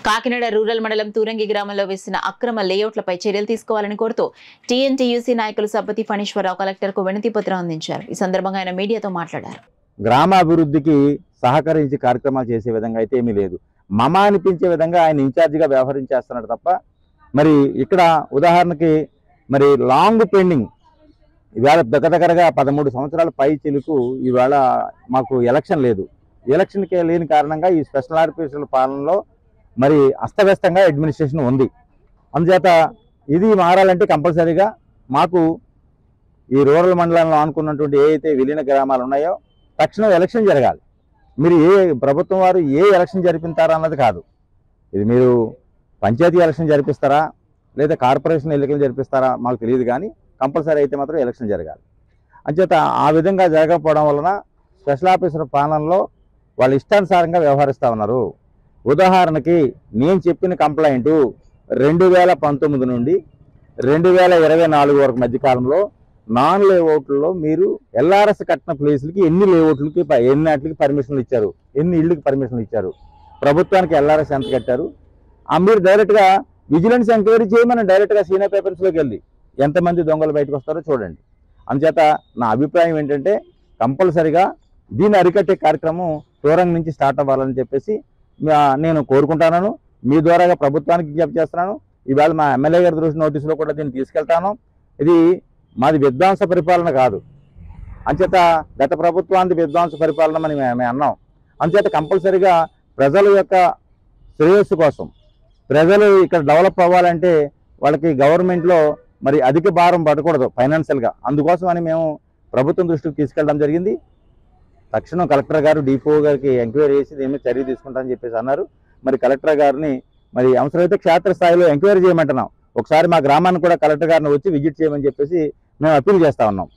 Kakinada rural మండలం తూరంగి గ్రామంలో వేసిన అక్రమ లేఅవుట్లపై చర్యలు తీసుకోవాలని కోరుతూ టీఎన్టీయూసీ నాయకులు సబ్బతి ఫణీశ్వరరావు కలెక్టర్కు వినతి పత్రం అందించారు. ఈ సందర్భంగా ఆయన మీడియాతో మాట్లాడారు. గ్రామాభివృద్ధికి సహకరించి కార్యక్రమాలు చేసే విధంగా అయితే ఏమీ లేదు. మమ అనిపించే విధంగా ఆయన ఇన్ఛార్జిగా వ్యవహరించేస్తున్నాడు తప్ప మరి ఇక్కడ ఉదాహరణకి మరి లాంగ్ పెండింగ్ ఇవాళ దగ్గరగా 13 సంవత్సరాల పై చిలుకు ఇవాళ మాకు ఎలక్షన్ లేదు. ఎలక్షన్కి లేని కారణంగా ఈ స్పెషల్ ఆఫీసర్ల పాలనలో మరి అస్తవ్యస్తంగా అడ్మినిస్ట్రేషన్ ఉంది. అందుచేత ఇది మారాలంటే కంపల్సరీగా మాకు ఈ రూరల్ మండలంలో అనుకున్నటువంటి ఏవైతే విలీన గ్రామాలు ఉన్నాయో తక్షణం ఎలక్షన్ జరగాలి. మీరు ప్రభుత్వం వారు ఎలక్షన్ జరిపిస్తారా అన్నది కాదు. ఇది మీరు పంచాయతీ ఎలక్షన్ జరిపిస్తారా లేదా కార్పొరేషన్ ఎన్నికలు జరిపిస్తారా మాకు తెలియదు, కానీ కంపల్సరీ అయితే మాత్రం ఎలక్షన్ జరగాలి. అంచేత ఆ విధంగా జరగకపోవడం వలన స్పెషల్ ఆఫీసర్ పాలనలో వాళ్ళు ఇష్టానుసారంగా వ్యవహరిస్తూ ఉన్నారు. ఉదాహరణకి నేను చెప్పిన కంప్లైంట్ 2019 నుండి 2024 వరకు మధ్యకాలంలో నాన్ లేఅవుట్లలో మీరు ఎల్ఆర్ఎస్ కట్టిన ప్లేసులకి ఎన్ని వాటికి పర్మిషన్లు ఇచ్చారు, ఎన్ని ఇళ్ళకి పర్మిషన్లు ఇచ్చారు, ప్రభుత్వానికి ఎల్ఆర్ఎస్ ఎంత కట్టారు, మీరు డైరెక్ట్గా విజిలెన్స్ ఎంక్వైరీ చేయమని డైరెక్ట్గా సీనియర్ పేపర్స్లోకి వెళ్ళి ఎంతమంది దొంగలు బయటకు వస్తారో చూడండి. అందుచేత నా అభిప్రాయం ఏంటంటే కంపల్సరిగా దీన్ని అరికట్టే కార్యక్రమం దూరం నుంచి స్టార్ట్ అవ్వాలని చెప్పేసి నేను కోరుకుంటాను. మీ ద్వారాగా ప్రభుత్వానికి విజ్ఞప్తి చేస్తున్నాను. ఇవాళ మా ఎమ్మెల్యే గారి దృష్టి నోటీసులో కూడా దీన్ని తీసుకెళ్తాను. ఇది మాది విధ్వంస పరిపాలన కాదు. అంచేత గత ప్రభుత్వానికి విధ్వంస పరిపాలన అని మేము అన్నాం. అంచేత కంపల్సరిగా ప్రజల యొక్క శ్రేయస్సు కోసం ప్రజలు ఇక్కడ డెవలప్ అవ్వాలంటే వాళ్ళకి గవర్నమెంట్లో మరి అధిక భారం పడకూడదు ఫైనాన్షియల్గా. అందుకోసం అని మేము ప్రభుత్వం దృష్టికి తీసుకెళ్ళడం జరిగింది. తక్షణం కలెక్టర్ గారు డిపో గారికి ఎంక్వైరీ చేసి దీని చర్య తీసుకుంటామని చెప్పేసి అన్నారు. మరి కలెక్టర్ గారిని మరి అవసరమైతే క్షేత్రస్థాయిలో ఎంక్వైరీ చేయమంటున్నాం. ఒకసారి మా గ్రామాన్ని కూడా కలెక్టర్ గారిని వచ్చి విజిట్ చేయమని చెప్పేసి మేము అప్పీల్ చేస్తా ఉన్నాం.